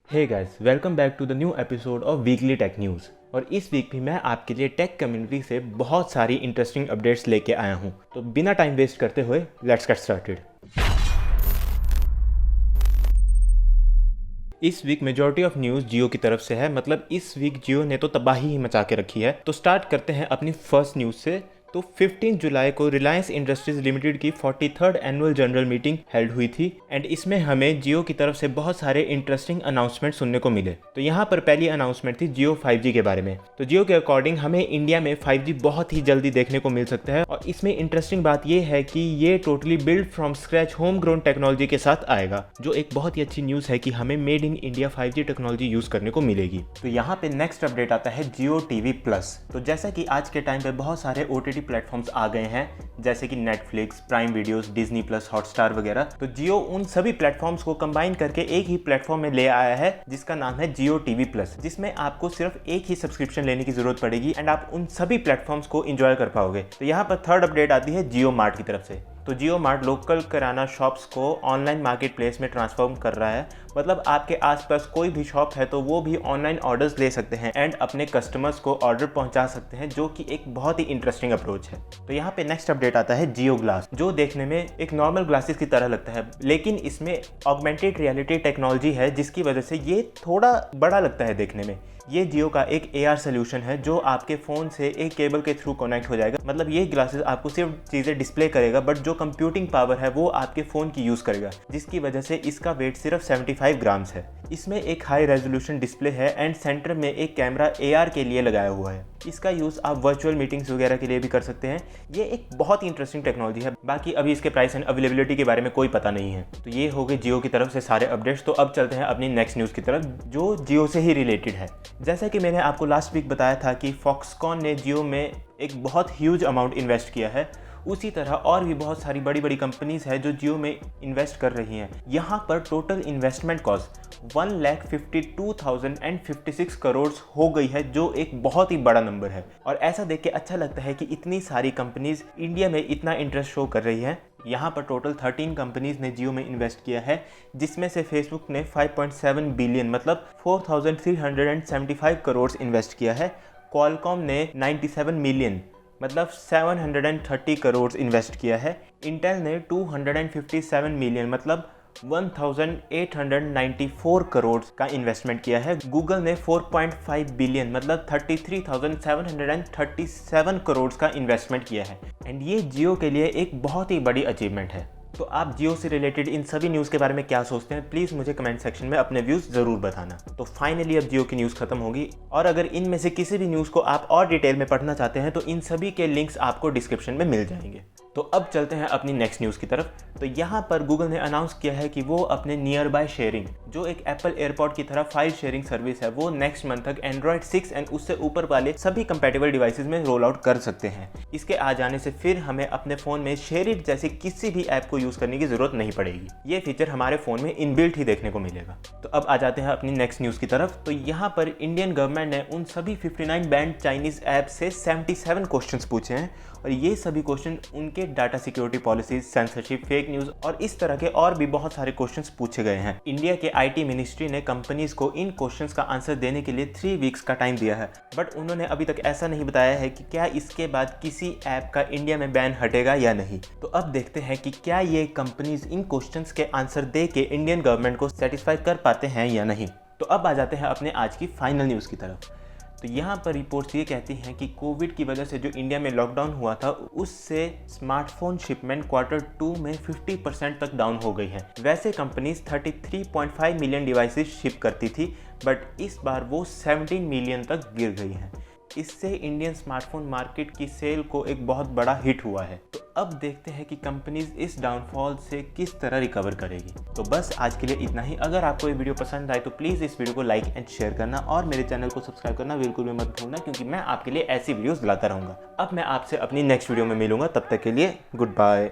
Hey guys, welcome back to the new episode of weekly tech news. और इस week भी मैं आपके लिए टेक कम्युनिटी से बहुत सारी इंटरेस्टिंग अपडेट्स लेके आया हूँ। तो बिना टाइम वेस्ट करते हुए लेट्स गेट स्टार्टेड। इस वीक मेजॉरिटी ऑफ न्यूज़ जियो की तरफ से है, मतलब इस वीक जियो ने तो तबाही ही मचा के रखी है। तो स्टार्ट करते हैं अपनी फर्स्ट न्यूज़ से। तो 15 जुलाई को रिलायंस इंडस्ट्रीज लिमिटेड की 43rd annual general meeting held हुई थी एंड इसमें हमें जियो की तरफ से बहुत सारे इंटरेस्टिंग अनाउंसमेंट सुनने को मिले। तो यहाँ पर पहली अनाउंसमेंट थी जियो 5G के बारे में। तो जियो के अकॉर्डिंग हमें इंडिया में 5G बहुत ही जल्दी देखने को मिल सकता है और इसमें इंटरेस्टिंग बात यह है कि ये totally build from scratch home grown technology के साथ आएगा, जो एक बहुत ही अच्छी न्यूज़ है कि हमें made in India 5G technology use करने को मिलेगी। तो यहाँ पे नेक्स्ट अपडेट आता है जियो टीवी प्लस। तो जैसा कि आज के टाइम पे बहुत सारे OTT प्लेटफॉर्म्स आ गए हैं, जैसे कि Netflix, prime videos, Disney plus, Hotstar वगैरह। तो जियो उन सभी प्लेटफॉर्म्स को कंबाइन करके एक ही प्लेटफॉर्म में ले आया है जिसका नाम है जियो टीवी प्लस, जिसमें आपको सिर्फ एक ही सब्सक्रिप्शन लेने की जरूरत पड़ेगी एंड आप उन सभी प्लेटफॉर्म्स को एंजॉय कर पाओगे। तो यहाँ पर थर्ड अपडेट आती है जियो मार्ट की तरफ से। तो जियो मार्ट लोकल किराना शॉप्स को ऑनलाइन मार्केट प्लेस में ट्रांसफॉर्म कर रहा है, मतलब आपके आसपास कोई भी शॉप है तो वो भी ऑनलाइन ऑर्डर्स ले सकते हैं एंड अपने कस्टमर्स को ऑर्डर पहुंचा सकते हैं, जो कि एक बहुत ही इंटरेस्टिंग अप्रोच है। तो यहाँ पे नेक्स्ट अपडेट आता है जियो ग्लास, जो देखने में एक नॉर्मल ग्लासेस की तरह लगता है, लेकिन इसमें ऑगमेंटेड रियलिटी टेक्नोलॉजी है जिसकी वजह से ये थोड़ा बड़ा लगता है देखने में। ये जियो का एक AR सोल्यूशन है जो आपके फ़ोन से एक केबल के थ्रू कनेक्ट हो जाएगा। मतलब ये ग्लासेस आपको सिर्फ चीज़ें डिस्प्ले करेगा, बट जो कंप्यूटिंग पावर है वो आपके फ़ोन की यूज़ करेगा, जिसकी वजह से इसका वेट सिर्फ 75 ग्राम्स है। इसमें एक हाई रेजोल्यूशन डिस्प्ले है एंड सेंटर में एक कैमरा AR के लिए लगाया हुआ है। इसका यूज़ आप वर्चुअल मीटिंग्स वगैरह के लिए भी कर सकते हैं। ये एक बहुत ही इंटरेस्टिंग टेक्नोलॉजी है। बाकी अभी इसके प्राइस एंड अवेलेबिलिटी के बारे में कोई पता नहीं है। तो ये हो गए जियो की तरफ से सारे अपडेट्स। तो अब चलते हैं अपनी नेक्स्ट न्यूज़ की तरफ, जो जियो से ही रिलेटेड है। जैसा कि मैंने आपको लास्ट वीक बताया था कि फॉक्सकॉन ने जियो में एक बहुत ह्यूज अमाउंट इन्वेस्ट किया है, उसी तरह और भी बहुत सारी बड़ी बड़ी कंपनीज है जो जियो में इन्वेस्ट कर रही हैं। यहाँ पर टोटल इन्वेस्टमेंट कॉस्ट 1,52,056 करोड़ हो गई है, जो एक बहुत ही बड़ा नंबर है। और ऐसा देख के अच्छा लगता है कि इतनी सारी कंपनीज इंडिया में इतना इंटरेस्ट शो कर रही है। यहाँ पर टोटल 13 कंपनीज ने जियो में इन्वेस्ट किया है, जिसमें से फेसबुक ने 5.7 बिलियन मतलब 4,375 करोड़ इन्वेस्ट किया है। क्वालकॉम ने 97 मिलियन मतलब 730 करोड़ इन्वेस्ट किया है। इंटेल ने 257 मिलियन मतलब 1,894 करोड़ का इन्वेस्टमेंट किया है। गूगल ने 4.5 बिलियन मतलब 33,737 करोड़ का इन्वेस्टमेंट किया है एंड ये जियो के लिए एक बहुत ही बड़ी अचीवमेंट है। तो आप जियो से रिलेटेड इन सभी न्यूज़ के बारे में क्या सोचते हैं, प्लीज़ मुझे कमेंट सेक्शन में अपने व्यूज़ ज़रूर बताना। तो फाइनली अब जियो की न्यूज़ खत्म होगी, और अगर इनमें से किसी भी न्यूज़ को आप और डिटेल में पढ़ना चाहते हैं तो इन सभी के लिंक्स आपको डिस्क्रिप्शन में मिल जाएंगे। तो अब चलते हैं अपनी नेक्स्ट न्यूज़ की तरफ। तो यहाँ पर गूगल ने अनाउंस किया है कि वो अपने नियर बाय शेयरिंग, जो एक एप्पल एयरपॉड की तरह फाइल शेयरिंग सर्विस है, वो नेक्स्ट मंथ तक एंड्रॉयड 6 एंड उससे ऊपर वाले सभी कंपैटिबल डिवाइसेस में रोल आउट कर सकते हैं। इसके आ जाने से फिर हमें अपने फ़ोन में शेयर इट जैसे किसी भी ऐप को यूज़ करने की ज़रूरत नहीं पड़ेगी। ये फीचर हमारे फ़ोन में इनबिल्ट ही देखने को मिलेगा। तो अब आ जाते हैं अपनी नेक्स्ट न्यूज़ की तरफ। तो यहाँ पर इंडियन गवर्नमेंट ने उन सभी 59 बैंड चाइनीज़ ऐप से 77 क्वेश्चंस पूछे हैं, और ये सभी क्वेश्चन उनके data security policies, censorship, fake news और इस तरह के और भी बहुत सारे क्वेश्चंस पूछे गए हैं। इंडिया के IT मिनिस्ट्री ने कंपनीज को इन क्वेश्चंस का आंसर देने के लिए 3 वीक्स का टाइम दिया है, बट उन्होंने अभी तक ऐसा नहीं बताया है कि क्या इसके बाद किसी ऐप का इंडिया में बैन हटेगा या नहीं। तो अब देखते हैं कि क्या ये कंपनीज इन क्वेश्चंस के आंसर दे के इंडियन गवर्नमेंट को सेटिस्फाई कर पाते हैं या नहीं। तो अब आ जाते हैं अपने आज की फाइनल न्यूज़ की तरफ। तो यहाँ पर रिपोर्ट्स ये कहती हैं कि कोविड की वजह से जो इंडिया में लॉकडाउन हुआ था, उससे स्मार्टफोन शिपमेंट Q2 में 50% तक डाउन हो गई है। वैसे कंपनीज 33.5 मिलियन डिवाइसेस शिप करती थी, बट इस बार वो 17 मिलियन तक गिर गई हैं। इससे इंडियन स्मार्टफोन मार्केट की सेल को एक बहुत बड़ा हिट हुआ है। तो अब देखते हैं कि कंपनीज इस डाउनफॉल से किस तरह रिकवर करेगी। तो बस आज के लिए इतना ही। अगर आपको ये वीडियो पसंद आए तो प्लीज़ इस वीडियो को लाइक एंड शेयर करना, और मेरे चैनल को सब्सक्राइब करना बिल्कुल भी मत भूलना, क्योंकि मैं आपके लिए ऐसी वीडियोस लाता रहूँगा। अब मैं आपसे अपनी नेक्स्ट वीडियो में मिलूंगा, तब तक के लिए गुड बाय।